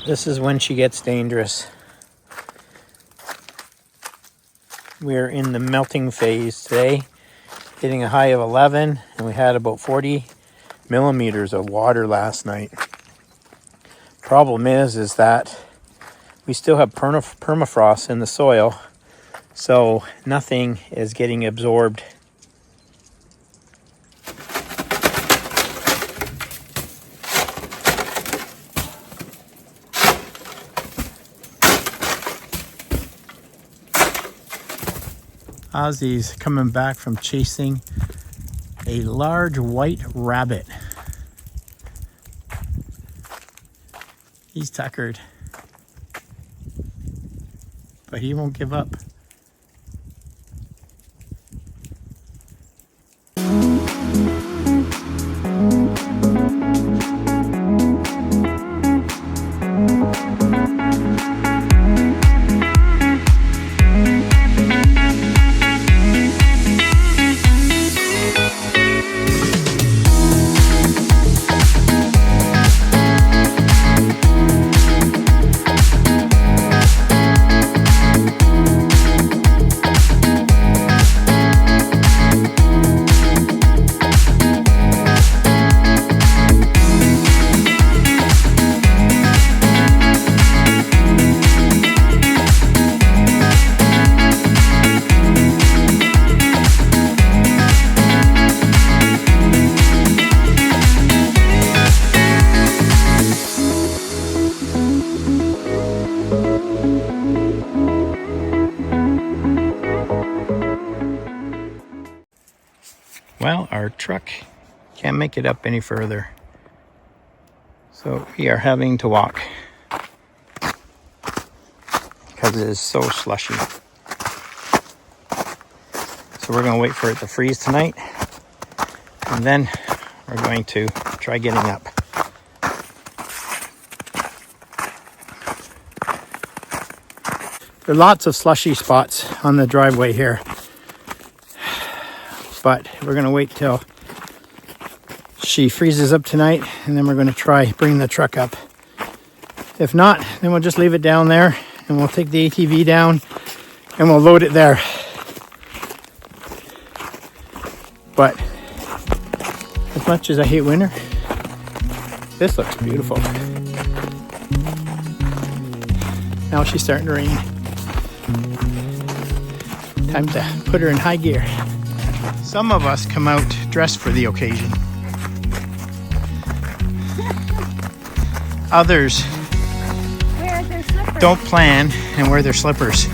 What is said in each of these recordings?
This is when she gets dangerous. We're in the melting phase today, hitting a high of 11, and we had about 40 millimeters of water last night. Problem is that we still have permafrost in the soil, so nothing is getting absorbed. Ozzy's coming back from chasing a large white rabbit. He's tuckered, but he won't give up. Well, our truck can't make it up any further, so we are having to walk because it is so slushy. So we're going to wait for it to freeze tonight, and then we're going to try getting up. There are lots of slushy spots on the driveway here, but we're going to wait till she freezes up tonight, and then we're going to try bringing the truck up. If not, then we'll just leave it down there, and we'll take the ATV down and we'll load it there. But as much as I hate winter, this looks beautiful. Now she's starting to rain. Time to put her in high gear. Some of us come out dressed for the occasion. Others don't plan and wear their slippers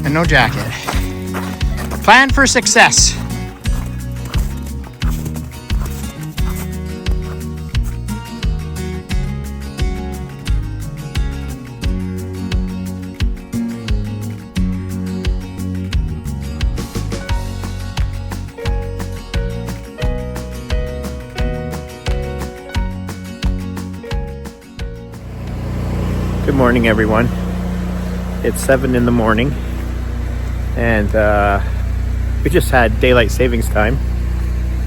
and no jacket. Plan for success. Good morning, everyone. It's 7 in the morning, and we just had daylight savings time.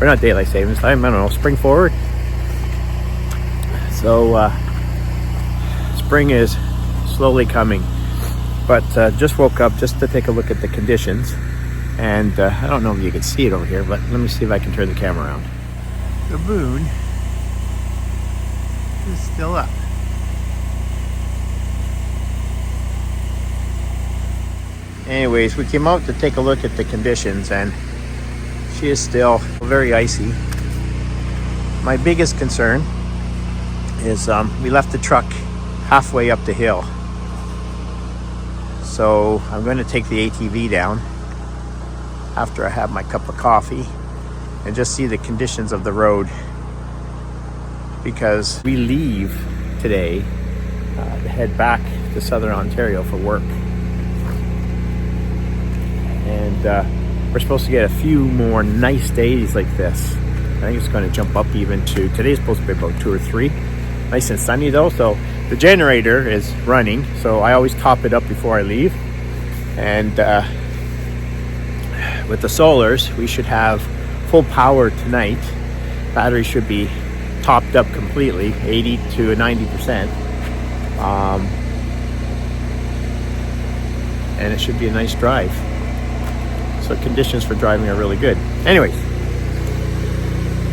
Or not daylight savings time, I don't know, spring forward. So spring is slowly coming, but just woke up just to take a look at the conditions, and I don't know if you can see it over here, but let me see if I can turn the camera around. The moon is still up. Anyways, we came out to take a look at the conditions, and she is still very icy. My biggest concern is we left the truck halfway up the hill. So I'm going to take the ATV down after I have my cup of coffee and just see the conditions of the road, because we leave today to head back to Southern Ontario for work. And we're supposed to get a few more nice days like this. I think it's going to jump up even to, today's supposed to be about 2 or 3. Nice and sunny though, so the generator is running, so I always top it up before I leave. And with the solars, we should have full power tonight. Battery should be topped up completely, 80 to 90%. And it should be a nice drive. So conditions for driving are really good. Anyways,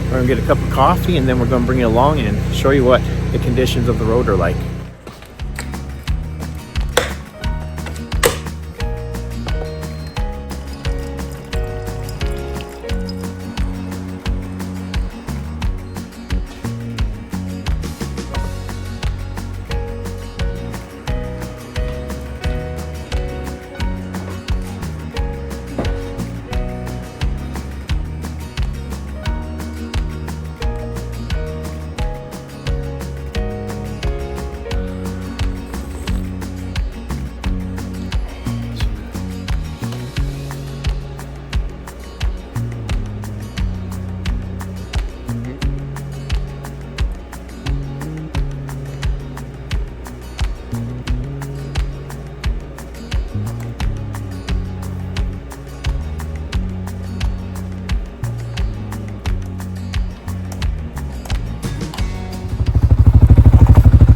we're gonna get a cup of coffee and then we're gonna bring it along and show you what the conditions of the road are like.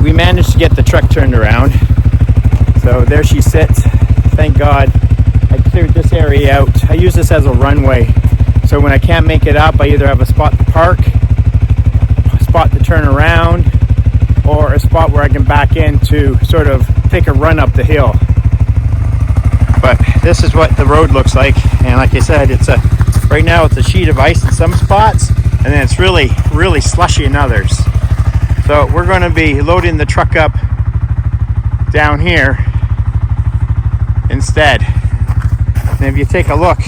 We managed to get the truck turned around. So there she sits. Thank God I cleared this area out. I use this as a runway. So when I can't make it up, I either have a spot to park, a spot to turn around, or a spot where I can back in to sort of take a run up the hill. But this is what the road looks like. And like I said, right now it's a sheet of ice in some spots, and then it's really, really slushy in others. So we're going to be loading the truck up down here instead. And if you take a look,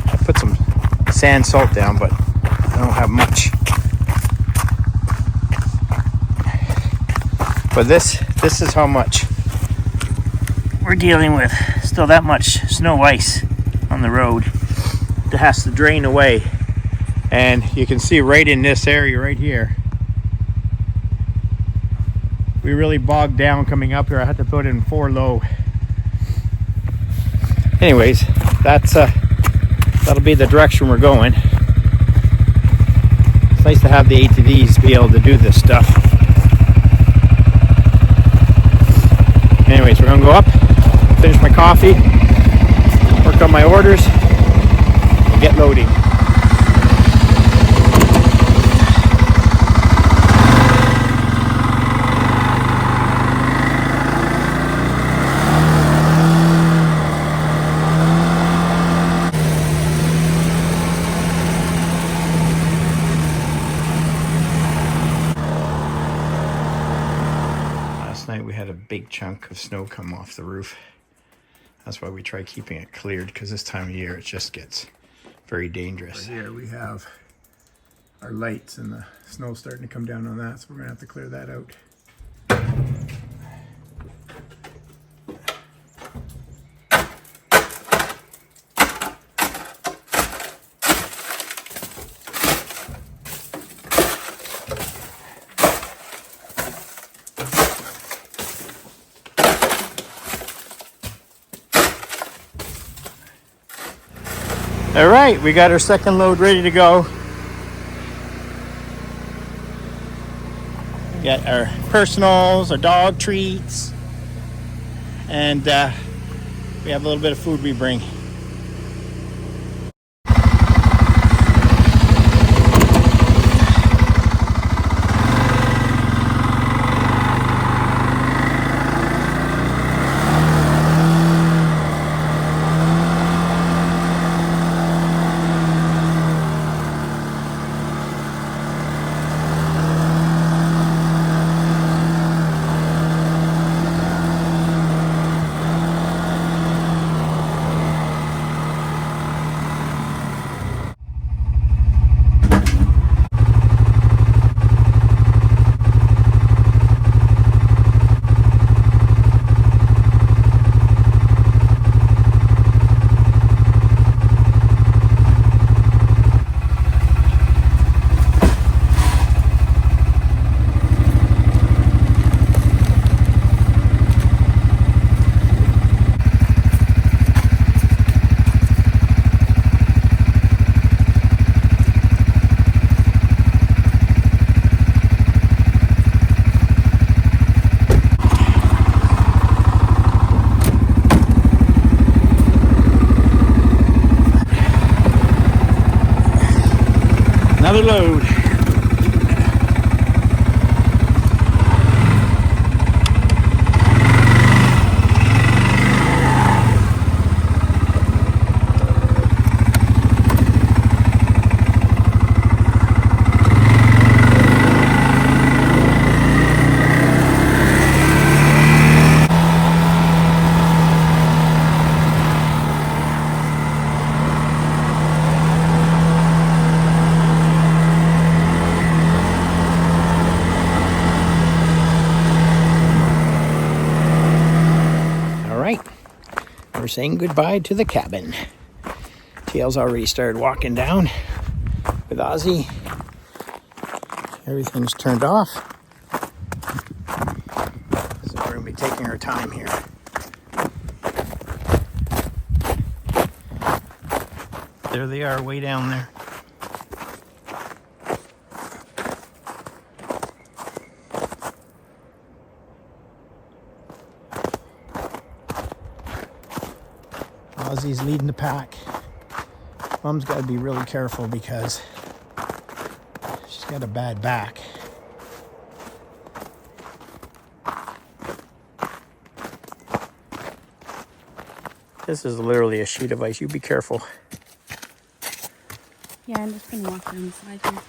I put some sand salt down, but I don't have much. But this is how much we're dealing with. Still that much snow ice on the road that has to drain away. And you can see right in this area right here, we really bogged down coming up here. I had to put in 4 low. Anyways, that'll be the direction we're going. It's nice to have the ATVs to be able to do this stuff. Anyways, we're gonna go up, finish my coffee, work on my orders, and get loading. We had a big chunk of snow come off the roof. That's why we try keeping it cleared, because this time of year it just gets very dangerous. Right here we have our lights and the snow starting to come down on that, so we're gonna have to clear that out. All right, we got our second load ready to go. We got our personals, our dog treats, and we have a little bit of food we bring. saying goodbye to the cabin. Tail's already started walking down with Ozzy. Everything's turned off. So we're going to be taking our time here. There they are, way down there. Ozzy's leading the pack. Mom's got to be really careful because she's got a bad back. This is literally a sheet of ice. You be careful. Yeah, I'm just gonna walk down the side here.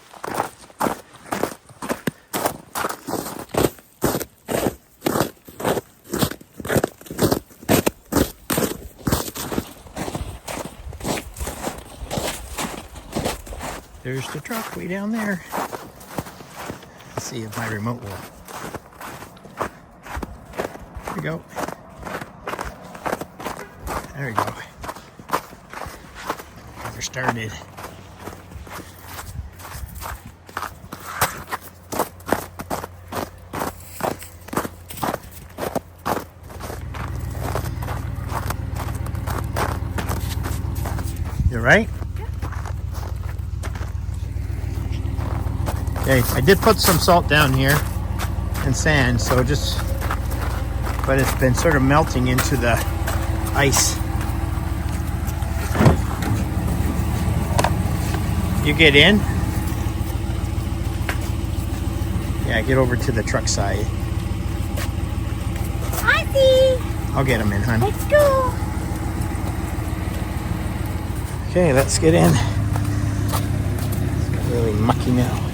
There's the truck way down there. Let's see if my remote will. There we go. There we go. We're started. You right? Okay, I did put some salt down here and sand, so but it's been sort of melting into the ice. You get in? Yeah, get over to the truck side. Ozzy! I'll get him in, hon. Let's go! Okay, let's get in. It's really mucky now.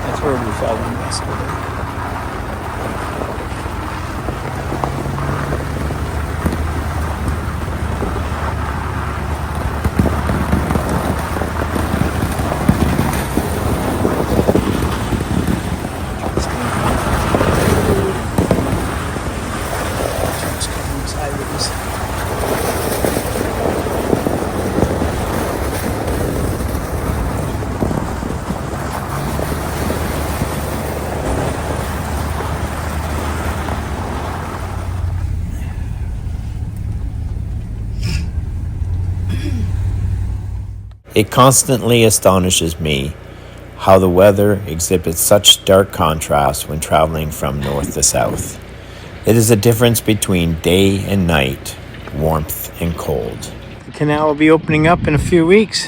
That's where we fell in yesterday. Truck's coming sideways. It constantly astonishes me how the weather exhibits such stark contrast when traveling from north to south. It is a difference between day and night, warmth and cold. The canal will be opening up in a few weeks.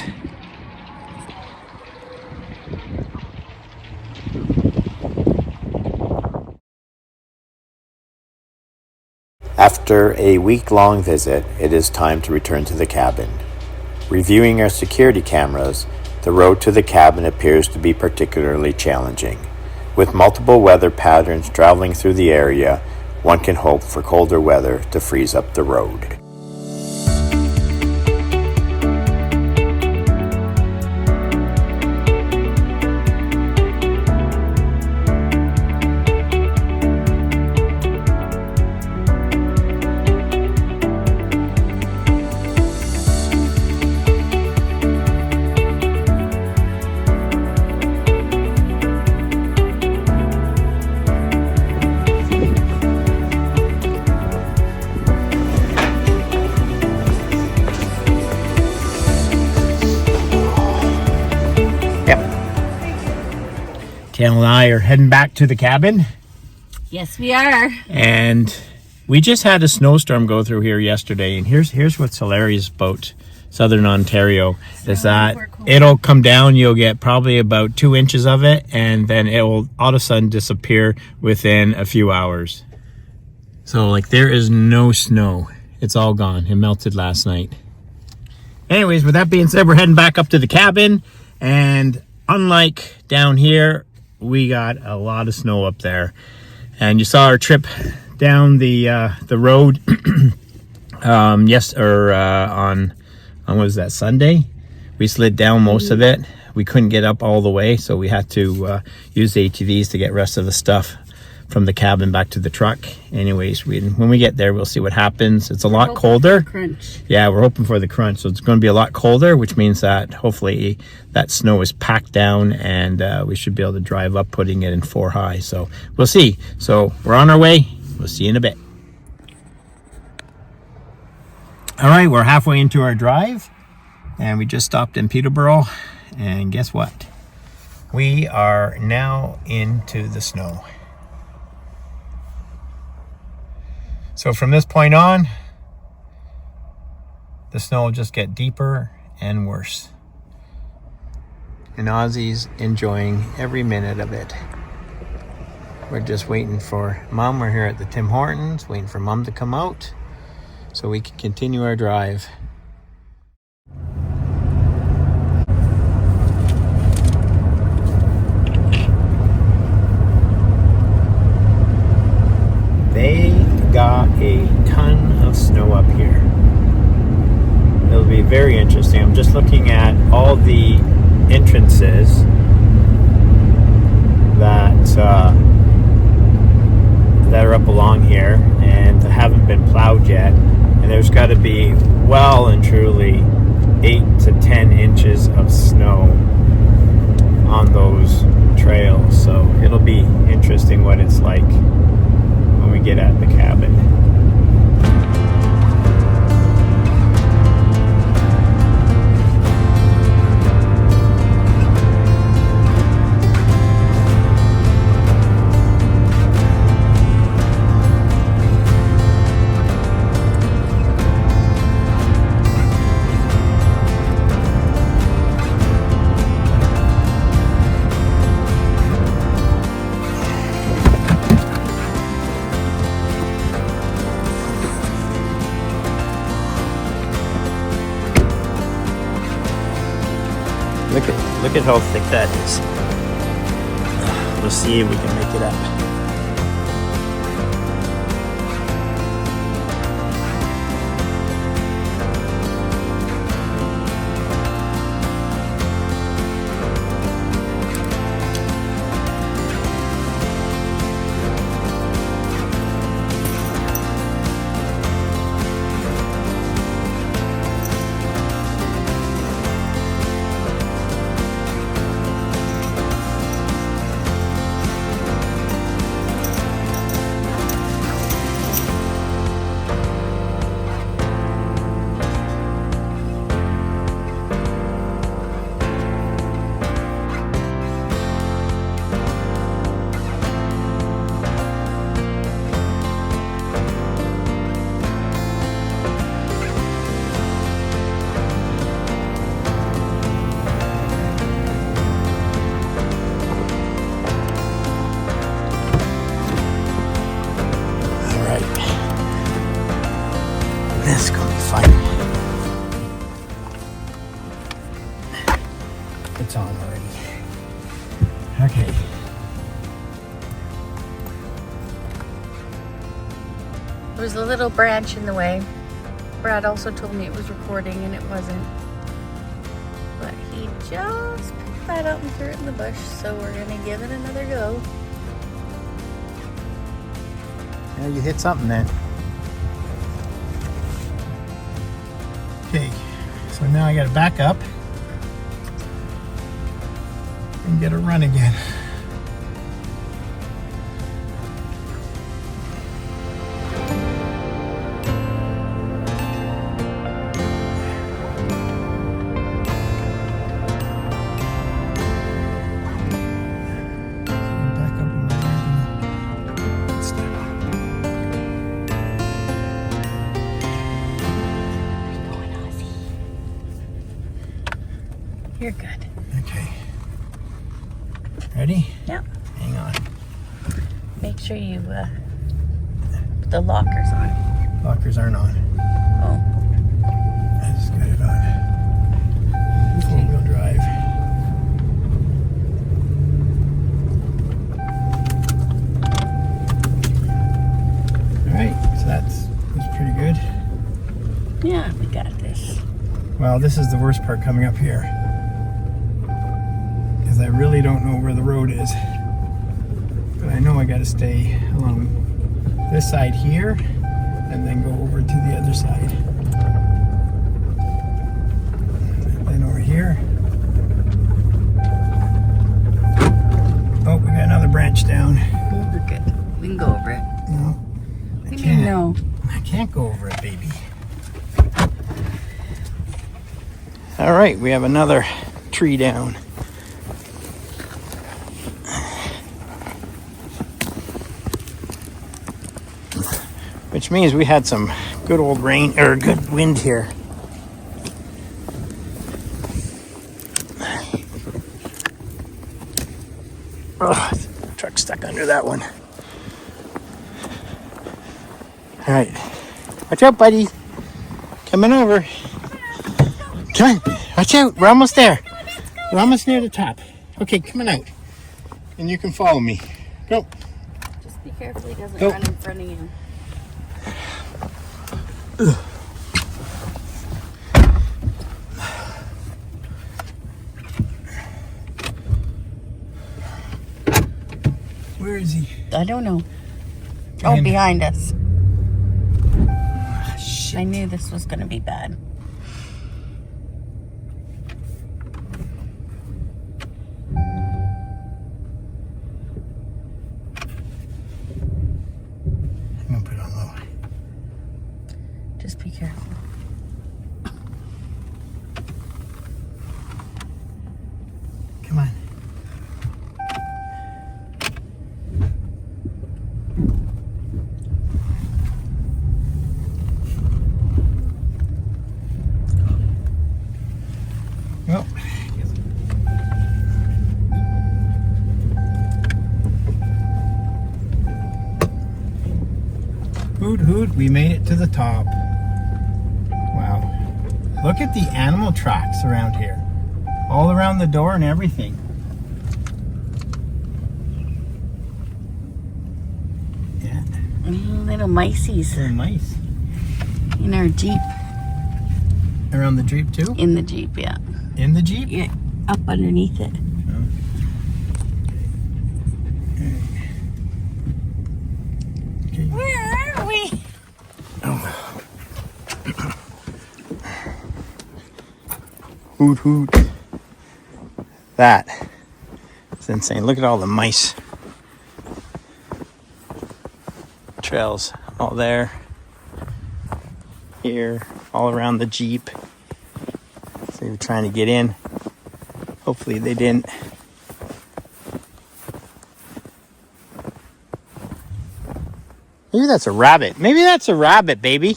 After a week-long visit, it is time to return to the cabin. Reviewing our security cameras, the road to the cabin appears to be particularly challenging. With multiple weather patterns traveling through the area, one can hope for colder weather to freeze up the road. Cal and I are heading back to the cabin, Yes, we are. and we just had a snowstorm go through here yesterday. And here's what's hilarious about southern Ontario is that it'll come down. You'll get probably about 2 inches of it, and then it will all of a sudden disappear within a few hours. So like there is no snow. It's all gone. It melted last night. Anyways, with that being said, we're heading back up to the cabin, and unlike down here, we got a lot of snow up there. And you saw our trip down the road on what was that, Sunday? We slid down most of it. We couldn't get up all the way, so we had to use the ATVs to get rest of the stuff from the cabin back to the truck. Anyways, when we get there, we'll see what happens. It's a lot colder. Crunch. Yeah, we're hoping for the crunch. So it's going to be a lot colder, which means that hopefully that snow is packed down, and we should be able to drive up, putting it in 4 high. So we'll see. So we're on our way. We'll see you in a bit. All right, we're halfway into our drive, and we just stopped in Peterborough, and guess what? We are now into the snow. So from this point on, the snow will just get deeper and worse. And Ozzy's enjoying every minute of it. We're just waiting for Mom. We're here at the Tim Hortons, waiting for Mom to come out so we can continue our drive. They got a ton of snow up here. It'll be very interesting. I'm just looking at all the entrances that are up along here and haven't been plowed yet. And there's got to be well and truly 8 to 10 inches of snow on those trails. So it'll be interesting what it's like when we get at the cabin. Look at how thick that is. We'll see if we can make it up. This is going to be fun. It's on already. Okay. There was a little branch in the way. Brad also told me it was recording and it wasn't. But he just picked that up and threw it in the bush, so we're going to give it another go. Yeah, you hit something then. Okay, so now I got to back up and get a run again. You're good. Okay. Ready? Yep. Hang on. Make sure you put the lockers on. Lockers aren't on. Oh. I just got it on. Well, this is the worst part coming up here. Because I really don't know where the road is. But I know I gotta stay along this side here and then go over to the other side. And then over here. Oh, we got another branch down. We're good. We can go over it. No, What do you mean no? I can't go over it, baby. All right, we have another tree down. Which means we had some good old rain, or good wind here. Oh, truck stuck under that one. All right, watch out, buddy. Coming over. Come on, watch out. We're almost there. We're almost near the top. Okay, coming out. And you can follow me. Go. Just be careful he doesn't Go. run in front of you. Where is he? I don't know. Behind- Oh, behind us. Ah, shit. I knew this was going to be bad. I'm gonna put it on low. Just be careful. Come on. Well, hoot hoot, we made it to the top. Wow. Look at the animal tracks around here. All around the door and everything. Yeah, Little miceys they're nice. in our Jeep. Around the Jeep too? In the Jeep, yeah. In the Jeep? Yeah, up underneath it. Okay. Where are we? Hoot hoot. That is insane. Look at all the mice trails. All there. Here. All around the Jeep. So they were trying to get in. Hopefully they didn't. Maybe that's a rabbit. Maybe that's a rabbit, baby.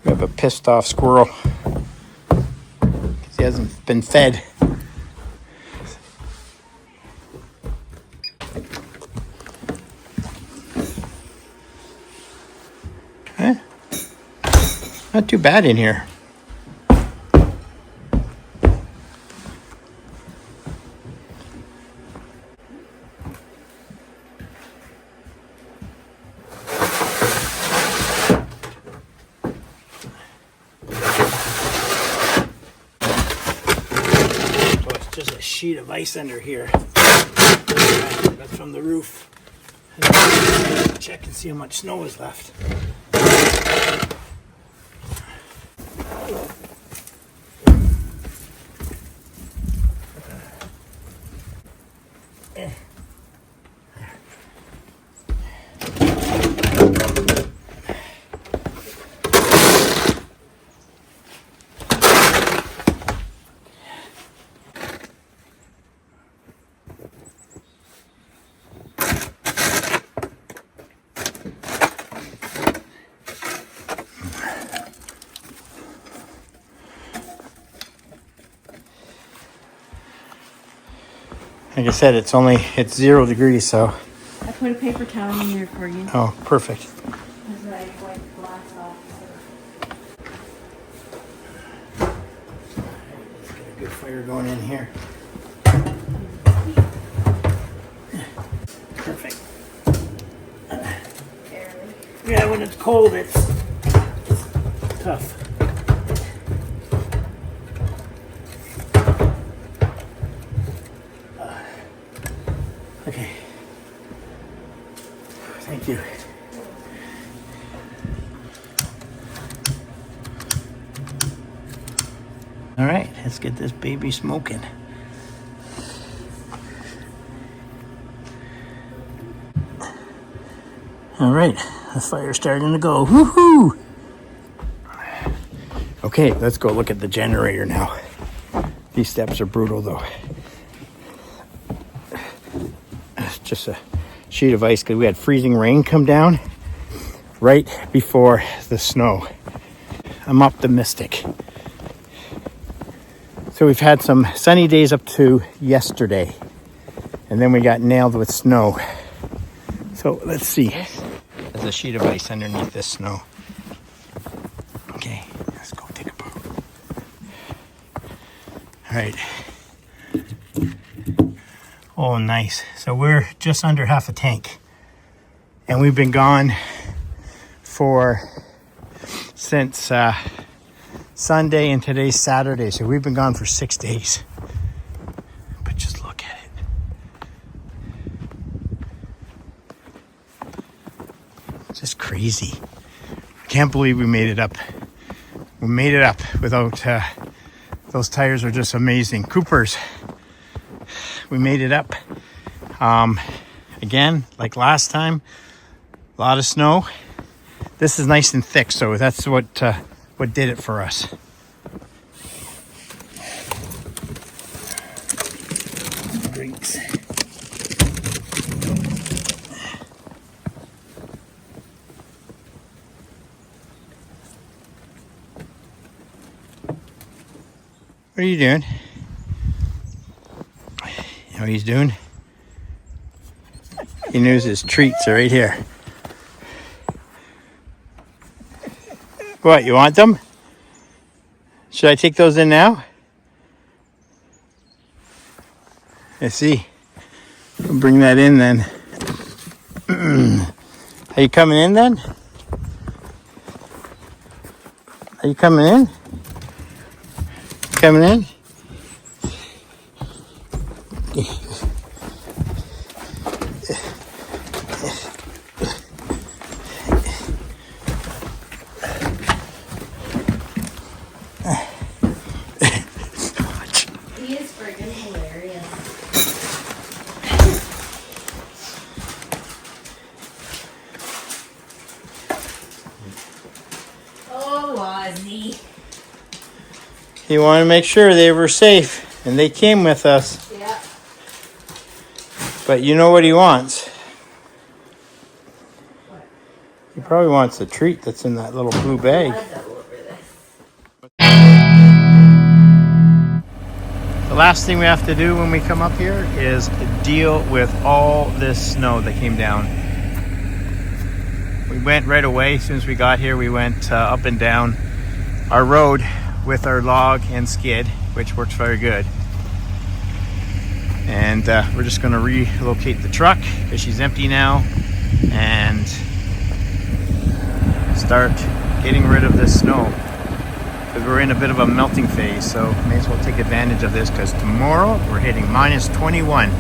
We have a pissed off squirrel because he hasn't been fed. Eh? Not too bad in here. Just a sheet of ice under here. That's from the roof. Check and see how much snow is left. Like I said, it's 0 degrees, so. I put a paper towel in there for you. Oh, perfect. Because I wiped the glass off. Let's get a good fire going in here. Perfect. Yeah, when it's cold, it's tough. Okay. Thank you. All right, let's get this baby smoking. All right, the fire's starting to go. Woohoo! Okay, let's go look at the generator now. These steps are brutal though. It's just a sheet of ice because we had freezing rain come down right before the snow. I'm optimistic. So we've had some sunny days up to yesterday, and then we got nailed with snow. So let's see. There's a sheet of ice underneath this snow. Okay, let's go take a poop. All right. Oh, nice. So we're just under half a tank, and we've been gone since Sunday, and today's Saturday. So we've been gone for 6 days. But just look at it. Just crazy. I can't believe we made it up. We made it up without, those tires are just amazing. Coopers, we made it up. Again, like last time, a lot of snow. This is nice and thick, so that's what did it for us. Drinks. What are you doing? You know what he's doing? He knows his treats are right here. What, you want them? Should I take those in now? Let's see. We'll bring that in then. Are you coming in then? Are you coming in? Coming in? He is friggin' hilarious. Oh, Ozzy. He wanted to make sure they were safe, and they came with us. Yeah. But you know what he wants? What? He probably wants the treat that's in that little blue bag. The last thing we have to do when we come up here is deal with all this snow that came down. We went right away. As soon as we got here, we went up and down our road with our log and skid, which works very good. And we're just going to relocate the truck because she's empty now and start getting rid of this snow, because we're in a bit of a melting phase. So may as well take advantage of this, because tomorrow we're hitting minus 21.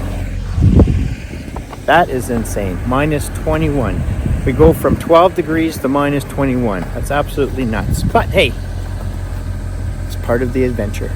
That is insane. Minus 21. We go from 12 degrees to minus 21. That's absolutely nuts. But hey, it's part of the adventure.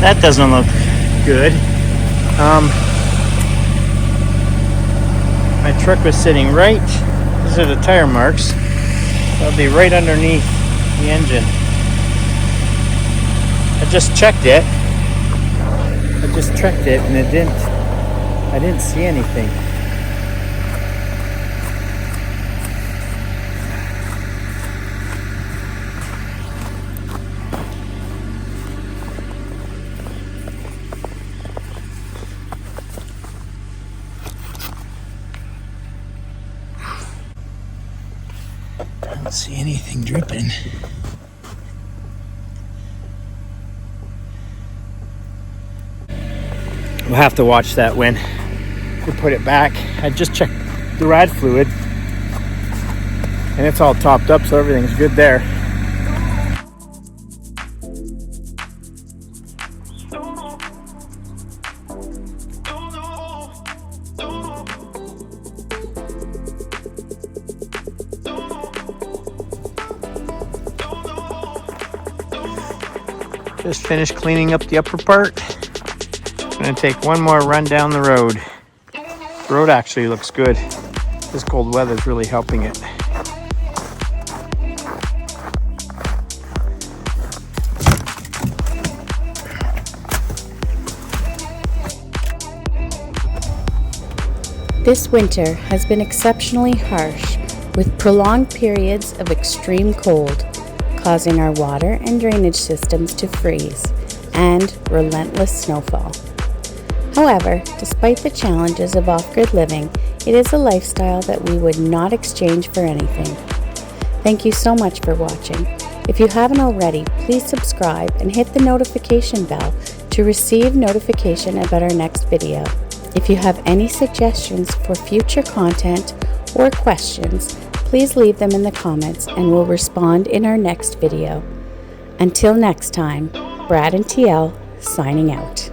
That doesn't look good. My truck was sitting right, these are the tire marks, It'll be right underneath the engine. I just checked it. And I didn't see anything. I don't see anything dripping. We'll have to watch that when we put it back. I just checked the rad fluid and it's all topped up, so everything's good there. Just finished cleaning up the upper part. Gonna take one more run down the road. The road actually looks good. This cold weather's really helping it. This winter has been exceptionally harsh, with prolonged periods of extreme cold, causing our water and drainage systems to freeze, and relentless snowfall. However, despite the challenges of off-grid living, it is a lifestyle that we would not exchange for anything. Thank you so much for watching. If you haven't already, please subscribe and hit the notification bell to receive notification about our next video. If you have any suggestions for future content or questions, please leave them in the comments and we'll respond in our next video. Until next time, Brad and TL signing out.